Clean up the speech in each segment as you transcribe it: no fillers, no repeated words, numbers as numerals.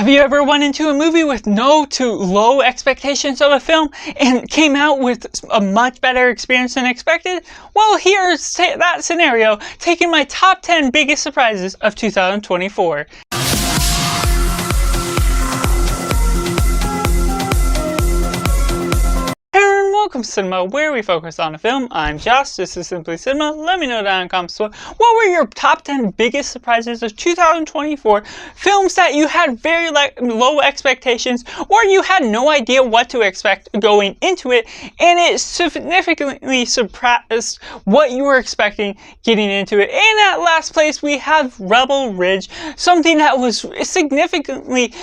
Have you ever went into a movie with no to low expectations of a film and came out with a much better experience than expected? Well, here's that scenario, taking my top 10 biggest surprises of 2024. Welcome to Cinema, where we focus on a film. I'm Josh, this is Simply Cinema. Let me know down in the comments below, what were your top 10 biggest surprises of 2024? Films that you had very low expectations, or you had no idea what to expect going into it, and it significantly surpassed what you were expecting getting into it. And at last place, we have Rebel Ridge, something that was significantly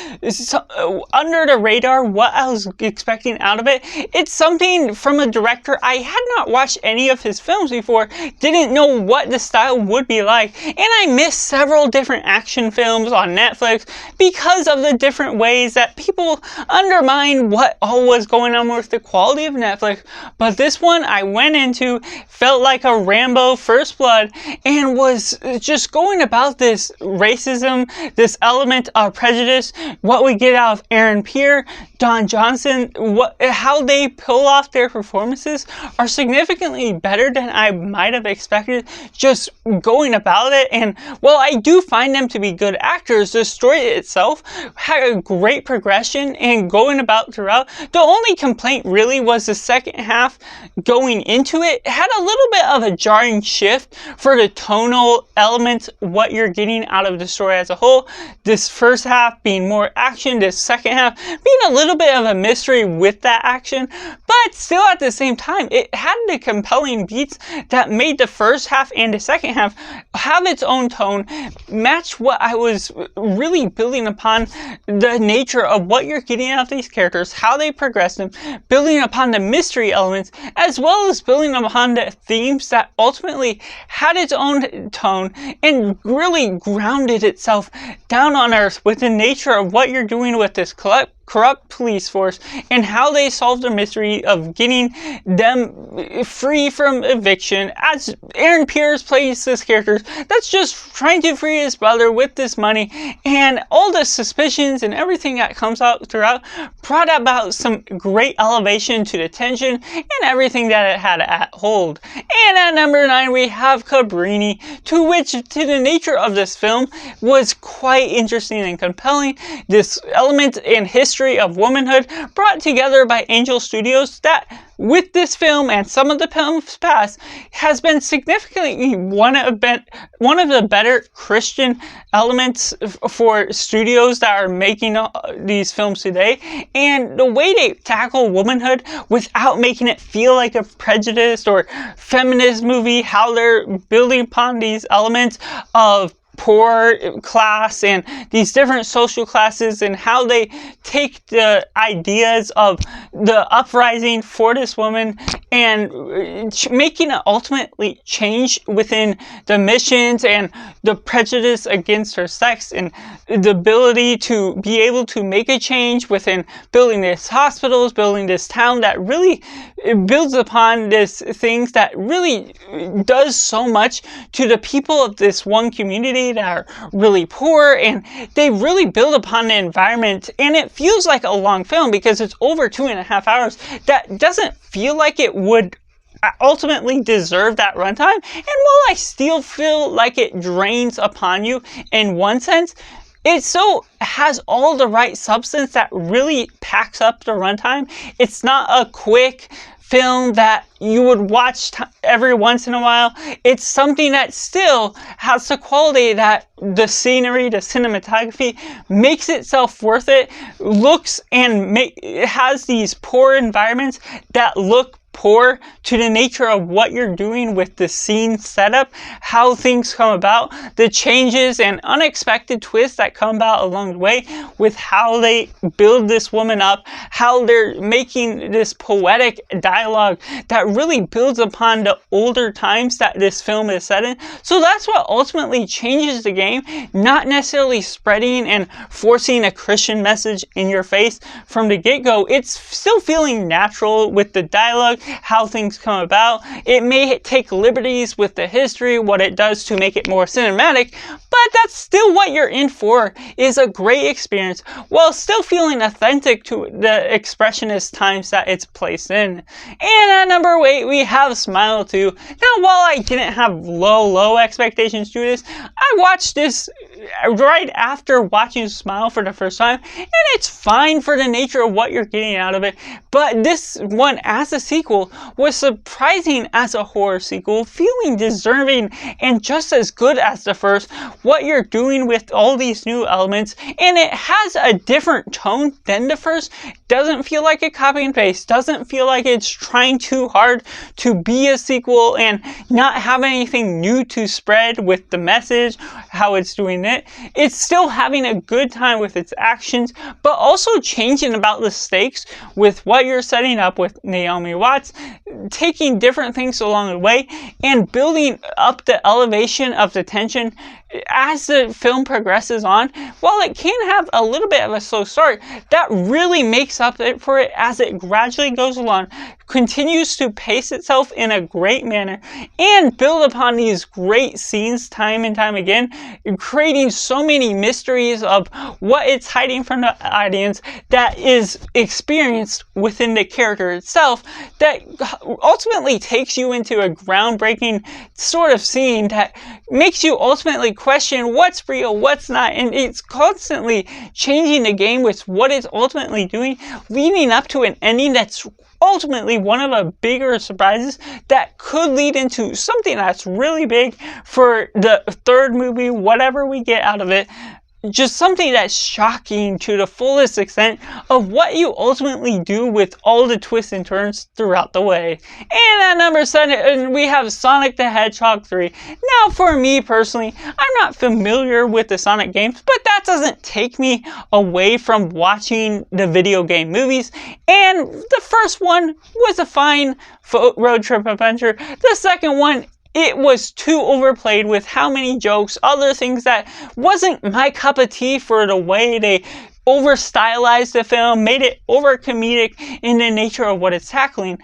under the radar, what I was expecting out of it. It's something from a director I had not watched any of his films before, didn't know what the style would be like, and I missed several different action films on Netflix because of the different ways that people undermine what all was going on with the quality of Netflix. But this one I went into, felt like a Rambo First Blood, and was just going about this racism, this element of prejudice, what we get out of Aaron Pierre, Don Johnson, how they pull off their performances are significantly better than I might have expected just going about it. And while I do find them to be good actors, the story itself had a great progression and going about throughout. The only complaint really was the second half going into it had a little bit of a jarring shift for the tonal elements, what you're getting out of the story as a whole. This first half being more action, this second half being a little bit of a mystery with that action, but still at the same time, it had the compelling beats that made the first half and the second half have its own tone, match what I was really building upon, the nature of what you're getting out of these characters, how they progress them, building upon the mystery elements, as well as building upon the themes that ultimately had its own tone and really grounded itself down on earth with the nature of what you're doing with this corrupt police force and how they solve the mystery of getting them free from eviction, as Aaron Pierce plays this character that's just trying to free his brother with this money, and all the suspicions and everything that comes out throughout brought about some great elevation to the tension and everything that it had at hold. And at number 9 we have Cabrini, to the nature of this film was quite interesting and compelling. This element in history of womanhood brought together by Angel Studios that with this film and some of the films past has been significantly one of the better Christian elements for studios that are making these films today. And the way they tackle womanhood without making it feel like a prejudiced or feminist movie, how they're building upon these elements of poor class and these different social classes, and how they take the ideas of the uprising for this woman and making it ultimately change within the missions and the prejudice against her sex, and the ability to be able to make a change within building these hospitals, building this town that really builds upon this things that really does so much to the people of this one community that are really poor, and they really build upon the environment. And it feels like a long film because it's over 2.5 hours. That doesn't feel like it would ultimately deserve that runtime. And while I still feel like it drains upon you in one sense, it still has all the right substance that really packs up the runtime. It's not a quick film that you would watch every once in a while. It's something that still has the quality that the scenery, the cinematography makes itself worth it, looks and it has these poor environments that look poor to the nature of what you're doing with the scene setup, how things come about, the changes and unexpected twists that come about along the way with how they build this woman up, how they're making this poetic dialogue that really builds upon the older times that this film is set in. So that's what ultimately changes the game, not necessarily spreading and forcing a Christian message in your face from the get-go. It's still feeling natural with the dialogue, how things come about. It may take liberties with the history, what it does to make it more cinematic, but that's still what you're in for, is a great experience while still feeling authentic to the expressionist times that it's placed in. And at number 8, we have Smile 2. Now, while I didn't have low expectations to this, I watched this right after watching Smile for the first time, and it's fine for the nature of what you're getting out of it, but this one as a sequel was surprising as a horror sequel, feeling deserving and just as good as the first, what you're doing with all these new elements, and it has a different tone than the first. Doesn't feel like a copy and paste, doesn't feel like it's trying too hard to be a sequel and not have anything new to spread with the message, how it's doing it. It's still having a good time with its actions, but also changing about the stakes with what you're setting up with Naomi Watts, taking different things along the way and building up the elevation of the tension as the film progresses on. While it can have a little bit of a slow start, that really makes up for it as it gradually goes along, continues to pace itself in a great manner and build upon these great scenes time and time again, creating so many mysteries of what it's hiding from the audience that is experienced within the character itself, that ultimately takes you into a groundbreaking sort of scene that makes you ultimately question what's real, what's not, and it's constantly changing the game with what it's ultimately doing, leading up to an ending that's ultimately one of the bigger surprises that could lead into something that's really big for the third movie, whatever we get out of it. Just something that's shocking to the fullest extent of what you ultimately do with all the twists and turns throughout the way. And at number 7, we have Sonic the Hedgehog 3. Now, for me personally, I'm not familiar with the Sonic games, but that doesn't take me away from watching the video game movies. And the first one was a fine road trip adventure. The second one, it was too overplayed with how many jokes, other things that wasn't my cup of tea for the way they over stylized the film, made it over comedic in the nature of what it's tackling.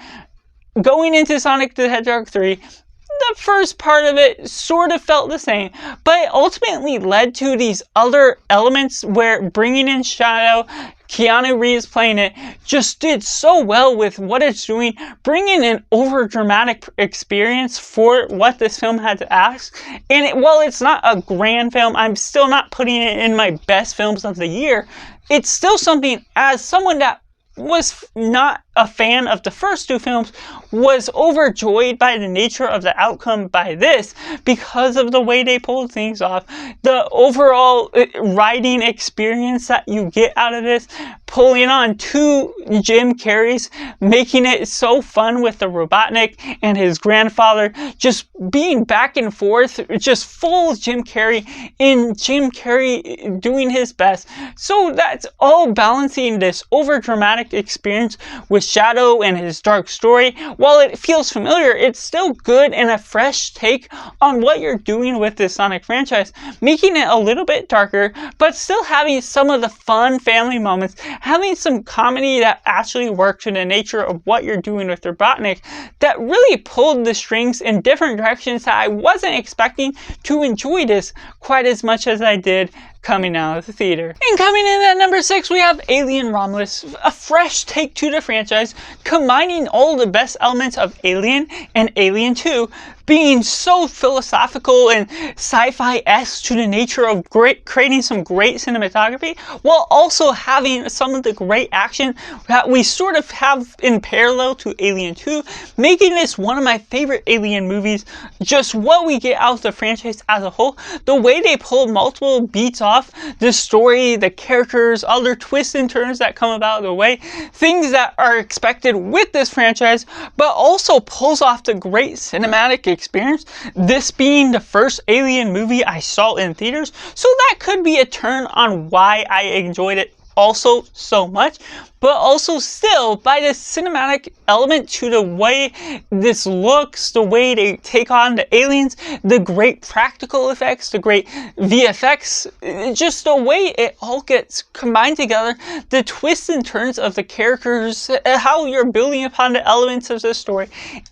Going into Sonic the Hedgehog 3, the first part of it sort of felt the same, but it ultimately led to these other elements where bringing in Shadow, Keanu Reeves playing it, just did so well with what it's doing, bringing an over-dramatic experience for what this film had to ask. And while it's not a grand film, I'm still not putting it in my best films of the year. It's still something, as someone that was not a fan of the first two films, was overjoyed by the nature of the outcome by this because of the way they pulled things off. The overall writing experience that you get out of this, pulling on two Jim Carreys, making it so fun with the Robotnik and his grandfather, just being back and forth, just full Jim Carrey, in Jim Carrey doing his best. So that's all balancing this over dramatic experience with Shadow and his dark story. While it feels familiar, it's still good and a fresh take on what you're doing with this Sonic franchise, making it a little bit darker, but still having some of the fun family moments, having some comedy that actually works in the nature of what you're doing with Robotnik, that really pulled the strings in different directions that I wasn't expecting to enjoy this quite as much as I did coming out of the theater. And coming in at number 6, we have Alien Romulus, a fresh take to the franchise, combining all the best elements of Alien and Alien 2, being so philosophical and sci-fi-esque to the nature of creating some great cinematography, while also having some of the great action that we sort of have in parallel to Alien 2, making this one of my favorite Alien movies. Just what we get out of the franchise as a whole, the way they pull multiple beats off, the story, the characters, other twists and turns that come about the way, things that are expected with this franchise, but also pulls off the great cinematic experience, this being the first Alien movie I saw in theaters, so that could be a turn on why I enjoyed it also so much, but also still by the cinematic element to the way this looks, the way they take on the aliens, the great practical effects, the great VFX, just the way it all gets combined together, the twists and turns of the characters, how you're building upon the elements of the story,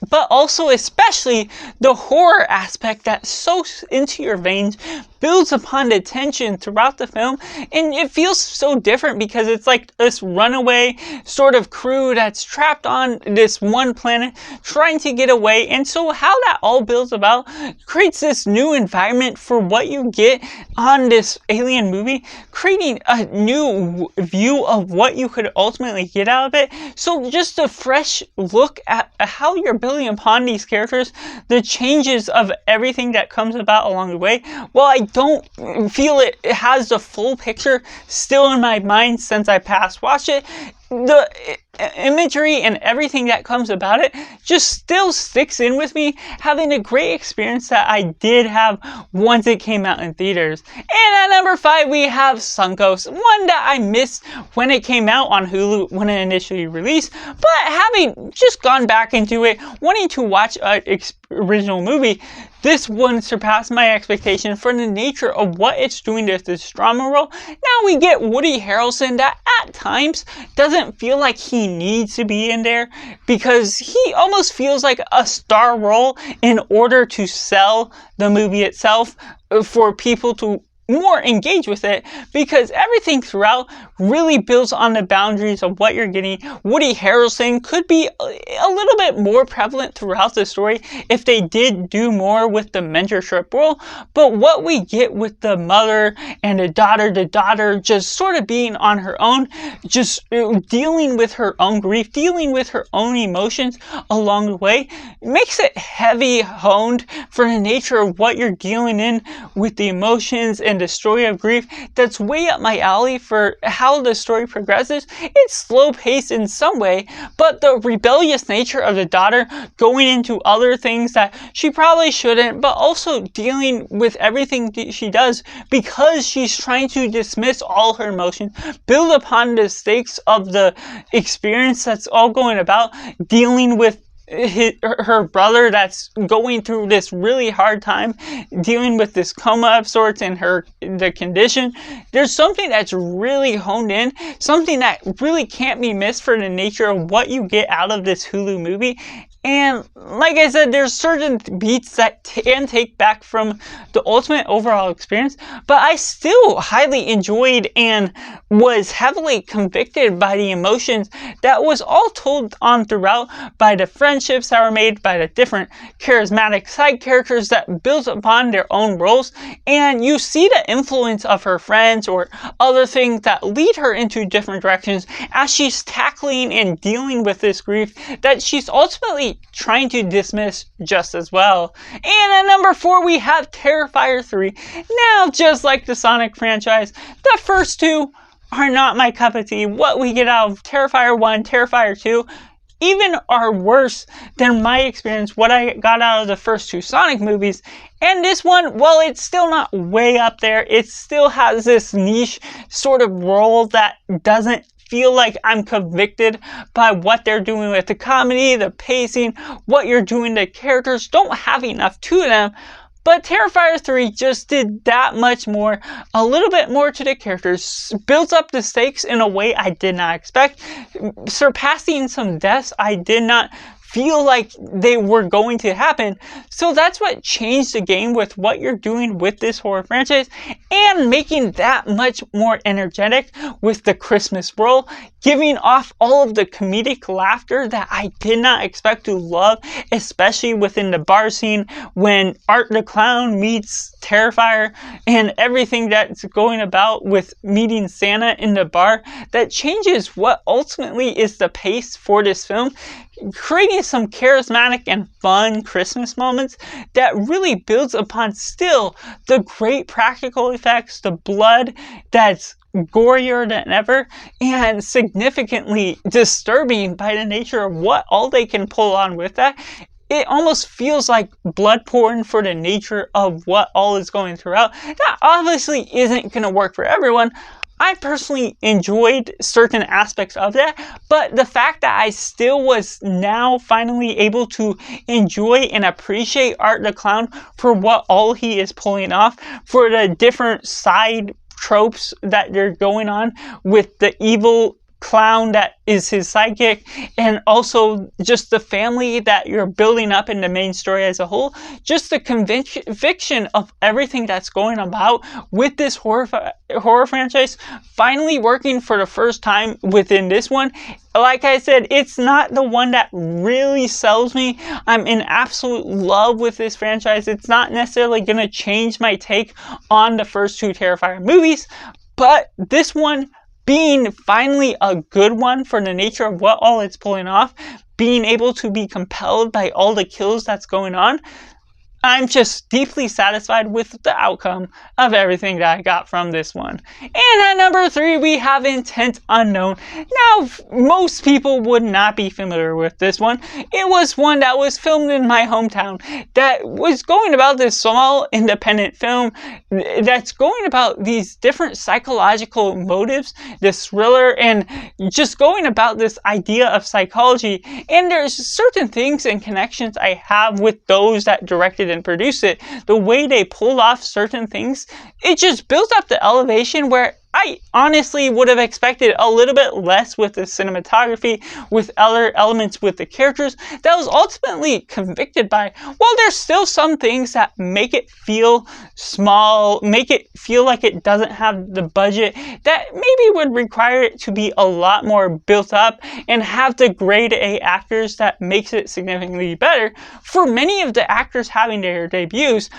but also especially the horror aspect that's so into your veins, builds upon the tension throughout the film, and it feels so different because it's like this runaway sort of crew that's trapped on this one planet trying to get away. And so how that all builds about creates this new environment for what you get on this alien movie, creating a new view of what you could ultimately get out of it. So just a fresh look at how you're building upon these characters, the changes of everything that comes about along the way. While I don't feel it has the full picture still in my mind since I past watched it, the imagery and everything that comes about it just still sticks in with me, having a great experience that I did have once it came out in theaters. And at number 5 we have Suncoast, one that I missed when it came out on Hulu when it initially released, but having just gone back into it, wanting to watch an original movie, this one surpassed my expectation for the nature of what it's doing to this drama role. Now we get Woody Harrelson that at times doesn't feel like he needs to be in there, because he almost feels like a star role in order to sell the movie itself, for people to more engage with it, because everything throughout really builds on the boundaries of what you're getting. Woody Harrelson could be a little bit more prevalent throughout the story if they did do more with the mentorship role, but what we get with the mother and the daughter just sort of being on her own, just dealing with her own grief, dealing with her own emotions along the way, makes it heavy honed for the nature of what you're dealing in with the emotions and the story of grief. That's way up my alley for how the story progresses. It's slow paced in some way, but the rebellious nature of the daughter going into other things that she probably shouldn't, but also dealing with everything she does because she's trying to dismiss all her emotions, build upon the stakes of the experience that's all going about, dealing with her brother that's going through this really hard time, dealing with this coma of sorts and the condition. There's something that's really honed in, something that really can't be missed for the nature of what you get out of this Hulu movie. And like I said, there's certain beats that can take back from the ultimate overall experience, but I still highly enjoyed and was heavily convicted by the emotions that was all told on throughout, by the friendships that were made, by the different charismatic side characters that built upon their own roles, and you see the influence of her friends or other things that lead her into different directions as she's tackling and dealing with this grief that she's ultimately trying to dismiss just as well. And at number 4 we have Terrifier 3. Now, just like the Sonic franchise, the first two are not my cup of tea. What we get out of Terrifier 1, Terrifier 2 even are worse than my experience, what I got out of the first two Sonic movies. And this one, well, it's still not way up there. It still has this niche sort of role that doesn't feel like I'm convicted by what they're doing with the comedy, the pacing, what you're doing. The characters don't have enough to them. But Terrifier 3 just did that much more, a little bit more to the characters, builds up the stakes in a way I did not expect, surpassing some deaths I did not feel like they were going to happen. So that's what changed the game with what you're doing with this horror franchise, and making that much more energetic with the Christmas role, giving off all of the comedic laughter that I did not expect to love, especially within the bar scene when Art the Clown meets Terrifier and everything that's going about with meeting Santa in the bar. That changes what ultimately is the pace for this film, creating some charismatic and fun Christmas moments that really builds upon still the great practical effects, the blood that's gorier than ever, and significantly disturbing by the nature of what all they can pull on with that. It almost feels like blood porn for the nature of what all is going throughout. That obviously isn't going to work for everyone, I personally enjoyed certain aspects of that, but the fact that I still was now finally able to enjoy and appreciate Art the Clown for what all he is pulling off, for the different side tropes that they're going on with the evil clown that is his sidekick, and also just the family that you're building up in the main story as a whole, just the conviction of everything that's going about with this horror franchise finally working for the first time within this one. Like I said, it's not the one that really sells me. I'm in absolute love with this franchise. It's not necessarily going to change my take on the first two Terrifier movies, but this one being finally a good one for the nature of what all it's pulling off, being able to be compelled by all the kills that's going on, I'm just deeply satisfied with the outcome of everything that I got from this one. And at number 3, we have Intent Unknown. Now, most people would not be familiar with this one. It was one that was filmed in my hometown that was going about this small independent film that's going about these different psychological motives, this thriller, and just going about this idea of psychology. And there's certain things and connections I have with those that directed and produced it. The way they pulled off certain things, it just built up the elevation where I honestly would have expected a little bit less with the cinematography, with other elements with the characters, that was ultimately convicted by, well, there's still some things that make it feel small, make it feel like it doesn't have the budget that maybe would require it to be a lot more built up and have the grade A actors that makes it significantly better. For many of the actors having their debuts,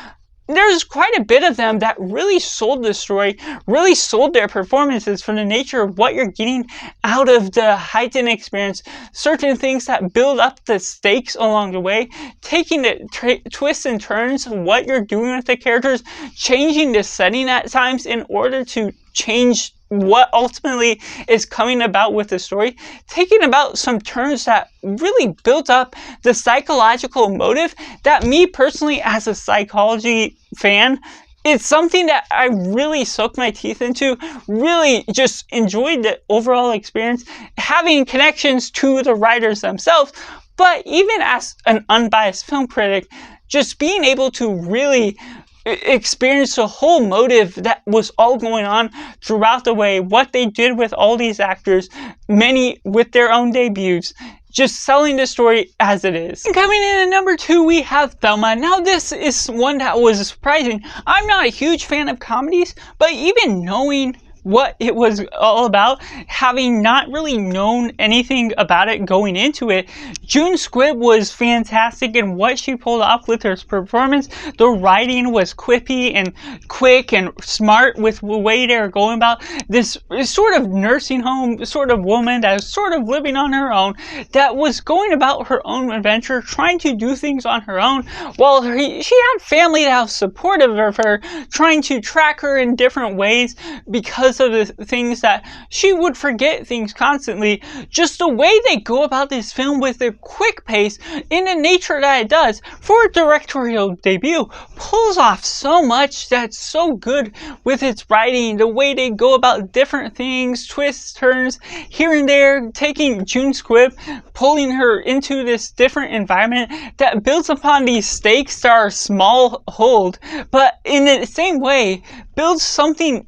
there's quite a bit of them that really sold the story, really sold their performances from the nature of what you're getting out of the heightened experience, certain things that build up the stakes along the way, taking the twists and turns of what you're doing with the characters, changing the setting at times in order to change what ultimately is coming about with the story, taking about some turns that really built up the psychological motive that me personally as a psychology fan, it's something that I really soaked my teeth into, really just enjoyed the overall experience, having connections to the writers themselves, but even as an unbiased film critic, just being able to really experience the whole motive that was all going on throughout the way, what they did with all these actors, many with their own debuts, just selling the story as it is. And coming in at number 2, we have Thelma. Now this is one that was surprising. I'm not a huge fan of comedies, but even knowing what it was all about, having not really known anything about it going into it, June Squibb was fantastic in what she pulled off with her performance. The writing was quippy and quick and smart with the way they were going about this sort of nursing home sort of woman that was sort of living on her own, that was going about her own adventure, trying to do things on her own, while she had family that was supportive of her, trying to track her in different ways because of the things that she would forget things constantly. Just the way they go about this film with a quick pace in the nature that it does for a directorial debut pulls off so much that's so good with its writing, the way they go about different things, twists, turns, here and there, taking June Squibb, pulling her into this different environment that builds upon these stakes that are small hold, but in the same way builds something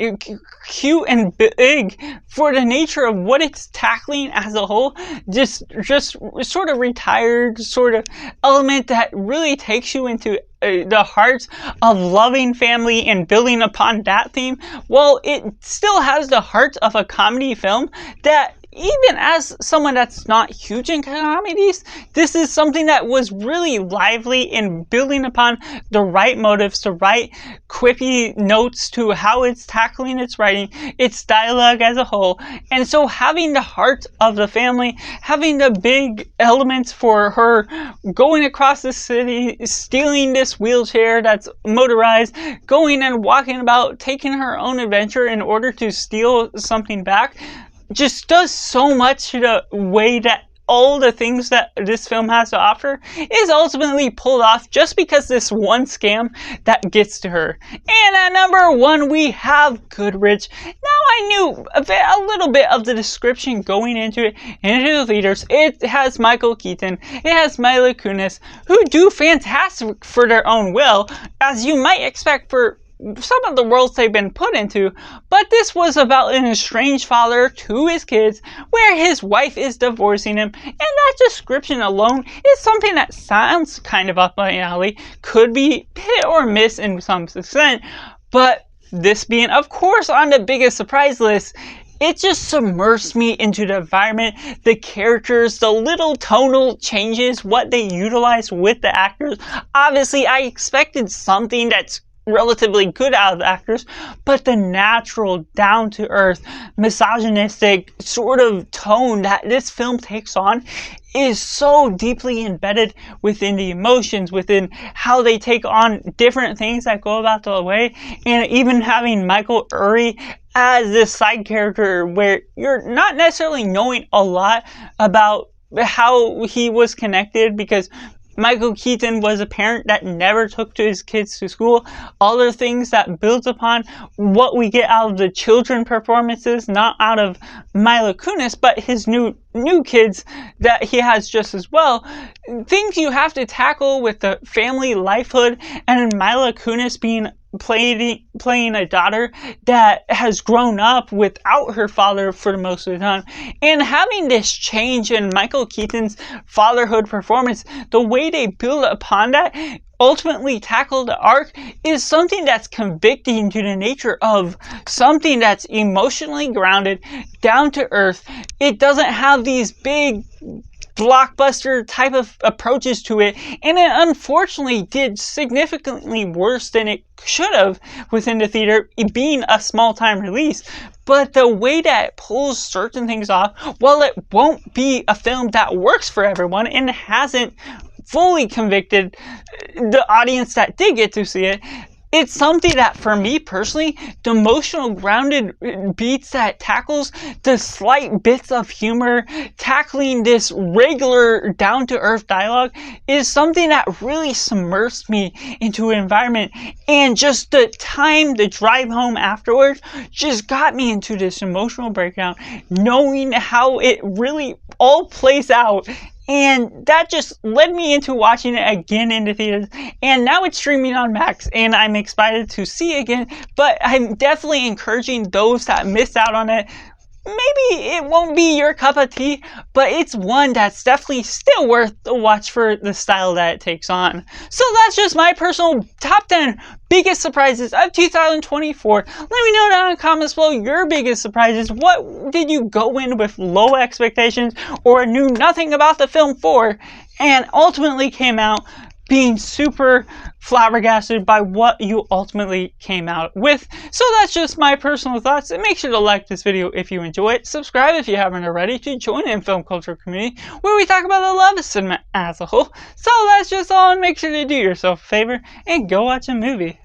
cute and big for the nature of what it's tackling as a whole. Just sort of retired sort of element that really takes you into the heart of loving family and building upon that theme, while it still has the heart of a comedy film that, even as someone that's not huge in comedies, this is something that was really lively in building upon the right motives, the right quippy notes to how it's tackling its writing, its dialogue as a whole. And so having the heart of the family, having the big elements for her going across the city, stealing this wheelchair that's motorized, going and walking about, taking her own adventure in order to steal something back, just does so much to the way that all the things that this film has to offer is ultimately pulled off just because this one scam that gets to her. And at number 1, we have Goodrich. Now, I knew a little bit of the description going into it, into the theaters. It has Michael Keaton, it has Mila Kunis, who do fantastic for their own will, as you might expect for some of the roles they've been put into, but this was about an estranged father to his kids, where his wife is divorcing him, and that description alone is something that sounds kind of up my alley, could be hit or miss in some extent, but this being, of course, on the biggest surprise list, it just submersed me into the environment, the characters, the little tonal changes, what they utilize with the actors. Obviously, I expected something that's relatively good out of the actors, but the natural, down-to-earth, misogynistic sort of tone that this film takes on is so deeply embedded within the emotions, within how they take on different things that go about the way, and even having Michael Urie as this side character where you're not necessarily knowing a lot about how he was connected, because Michael Keaton was a parent that never took his kids to school. Other things that builds upon what we get out of the children performances, not out of Mila Kunis, but his new kids that he has just as well. Things you have to tackle with the family lifehood, and Mila Kunis being playing a daughter that has grown up without her father for the most of the time, and having this change in Michael Keaton's fatherhood performance, the way they build upon that, ultimately tackle the arc, is something that's convicting to the nature of something that's emotionally grounded, down to earth. It doesn't have these big blockbuster type of approaches to it, and it unfortunately did significantly worse than it should have within the theater, being a small time release. But the way that it pulls certain things off, while it won't be a film that works for everyone and hasn't fully convicted the audience that did get to see it, it's something that, for me personally, the emotional grounded beats that tackles the slight bits of humor, tackling this regular down-to-earth dialogue, is something that really submersed me into an environment. And just the time, the drive home afterwards, just got me into this emotional breakdown, knowing how it really all plays out. And that just led me into watching it again in the theaters, and now it's streaming on Max, and I'm excited to see it again. But I'm definitely encouraging those that missed out on it. Maybe it won't be your cup of tea, but it's one that's definitely still worth the watch for the style that it takes on. So that's just my personal top 10 biggest surprises of 2024. Let me know down in the comments below your biggest surprises. What did you go in with low expectations or knew nothing about the film for, and ultimately came out being super flabbergasted by what you ultimately came out with? So that's just my personal thoughts, and make sure to like this video if you enjoy it. Subscribe if you haven't already to join in film culture community where we talk about the love of cinema as a whole. So that's just all, and make sure to do yourself a favor and go watch a movie.